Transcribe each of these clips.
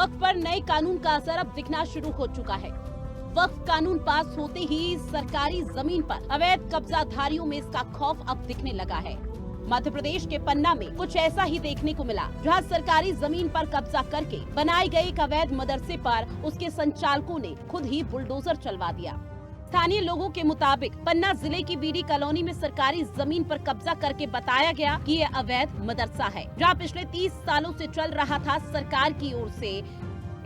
वक्फ पर नए कानून का असर अब दिखना शुरू हो चुका है। वक्फ कानून पास होते ही सरकारी जमीन पर अवैध कब्जाधारियों में इसका खौफ अब दिखने लगा है। मध्य प्रदेश के पन्ना में कुछ ऐसा ही देखने को मिला, जहां सरकारी जमीन पर कब्जा करके बनाए गए एक अवैध मदरसे पर उसके संचालकों ने खुद ही बुलडोजर चलवा दिया। स्थानीय लोगों के मुताबिक पन्ना जिले की बीडी कॉलोनी में सरकारी जमीन पर कब्जा करके बताया गया कि ये अवैध मदरसा है, जहां पिछले 30 सालों से चल रहा था। सरकार की ओर से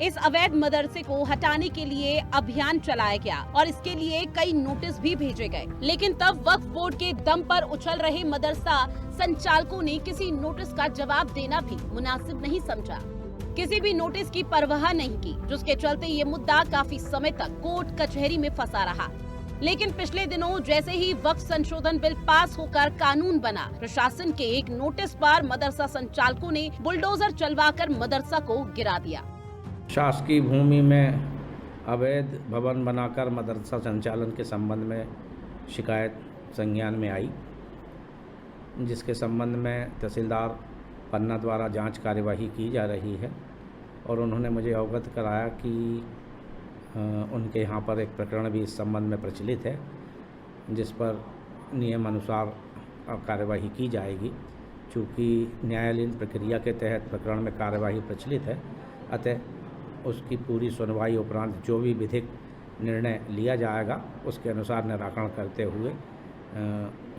इस अवैध मदरसे को हटाने के लिए अभियान चलाया गया और इसके लिए कई नोटिस भी भेजे गए, लेकिन तब वक्फ बोर्ड के दम पर उछल रहे मदरसा संचालकों ने किसी नोटिस का जवाब देना भी मुनासिब नहीं समझा। किसी भी नोटिस की परवाह नहीं की, जिसके चलते ये मुद्दा काफी समय तक कोर्ट कचहरी में फंसा रहा। लेकिन पिछले दिनों जैसे ही वक्फ संशोधन बिल पास होकर कानून बना, प्रशासन के एक नोटिस पर मदरसा संचालकों ने बुलडोजर चलवाकर मदरसा को गिरा दिया। शासकीय भूमि में अवैध भवन बनाकर मदरसा संचालन के संबंध में शिकायत संज्ञान में आई, जिसके संबंध में तहसीलदार पन्ना द्वारा जांच कार्यवाही की जा रही है और उन्होंने मुझे अवगत कराया कि उनके यहाँ पर एक प्रकरण भी इस संबंध में प्रचलित है, जिस पर नियम अनुसार कार्यवाही की जाएगी। चूँकि न्यायालयीन प्रक्रिया के तहत प्रकरण में कार्यवाही प्रचलित है, अतः उसकी पूरी सुनवाई उपरांत जो भी विधिक निर्णय लिया जाएगा उसके अनुसार निराकरण करते हुए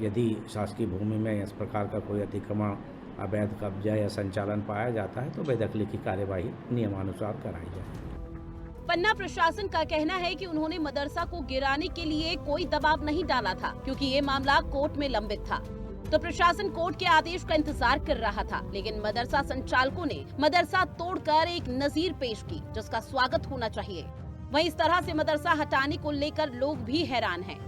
यदि शासकीय भूमि में इस प्रकार का कोई अतिक्रमण, अवैध कब्जा या संचालन पाया जाता है तो बेदखली की कार्यवाही नियमानुसार कराई जाए। पन्ना प्रशासन का कहना है कि उन्होंने मदरसा को गिराने के लिए कोई दबाव नहीं डाला था, क्योंकि ये मामला कोर्ट में लंबित था। तो प्रशासन कोर्ट के आदेश का इंतजार कर रहा था, लेकिन मदरसा संचालकों ने मदरसा तोड़कर एक नजीर पेश की, जिसका स्वागत होना चाहिए। वहीं इस तरह से मदरसा हटाने को लेकर लोग भी हैरान हैं।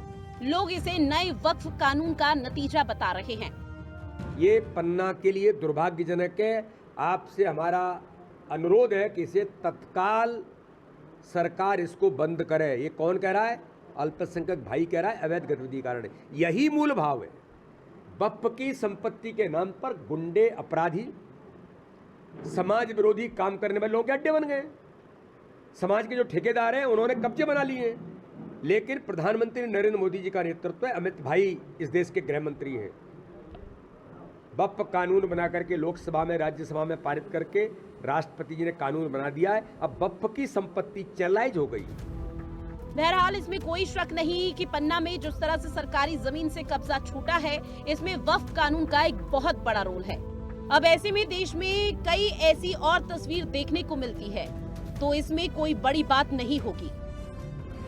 लोग इसे नए वक्फ कानून का नतीजा बता रहे हैं। ये पन्ना के लिए दुर्भाग्यजनक है। आपसे हमारा अनुरोध है कि इसे तत्काल सरकार इसको बंद करे। ये कौन कह रहा है? अल्पसंख्यक भाई कह रहा है अवैध गतिविधि कारण। यही मूल भाव है। वक्फ की संपत्ति के नाम पर गुंडे, अपराधी, समाज विरोधी काम करने वाले लोगों के अड्डे बन गए। समाज के जो ठेकेदार हैं उन्होंने कब्जे बना लिए, लेकिन प्रधानमंत्री नरेंद्र मोदी जी का नेतृत्व है। अमित भाई इस देश के गृह मंत्री हैं। वक्फ कानून बना करके लोकसभा में, राज्यसभा में पारित करके राष्ट्रपति जी ने कानून बना दिया है। अब वक्फ की संपत्ति चैनलाइज हो गई। बहरहाल इसमें कोई शक नहीं कि पन्ना में जिस तरह से सरकारी जमीन से कब्जा छूटा है, इसमें वक्फ कानून का एक बहुत बड़ा रोल है। अब ऐसे में देश में कई ऐसी और तस्वीर देखने को मिलती है, तो इसमें कोई बड़ी बात नहीं होगी।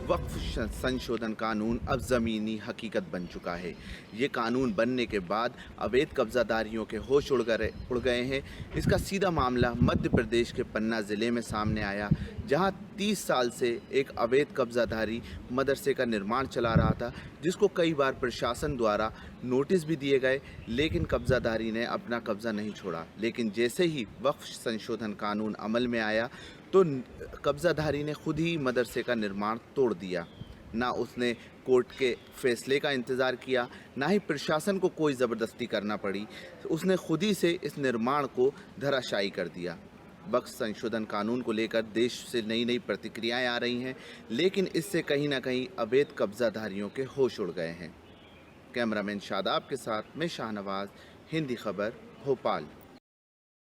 वक्फ संशोधन कानून अब ज़मीनी हकीकत बन चुका है। ये कानून बनने के बाद अवैध कब्जादारियों के होश उड़ गए हैं। इसका सीधा मामला मध्य प्रदेश के पन्ना ज़िले में सामने आया, जहां 30 साल से एक अवैध कब्जाधारी मदरसे का निर्माण चला रहा था, जिसको कई बार प्रशासन द्वारा नोटिस भी दिए गए, लेकिन कब्जाधारी ने अपना कब्जा नहीं छोड़ा। लेकिन जैसे ही वक्फ संशोधन कानून अमल में आया तो कब्जाधारी ने खुद ही मदरसे का निर्माण तोड़ दिया। ना उसने कोर्ट के फैसले का इंतज़ार किया, ना ही प्रशासन को कोई ज़बरदस्ती करना पड़ी। उसने खुद ही से इस निर्माण को धराशायी कर दिया। वक्फ संशोधन कानून को लेकर देश से नई नई प्रतिक्रियाएं आ रही हैं, लेकिन इससे कहीं ना कहीं अवैध कब्जाधारियों के होश उड़ गए हैं। कैमरामैन शादाब के साथ मैं शाहनवाज, हिंदी खबर, भोपाल।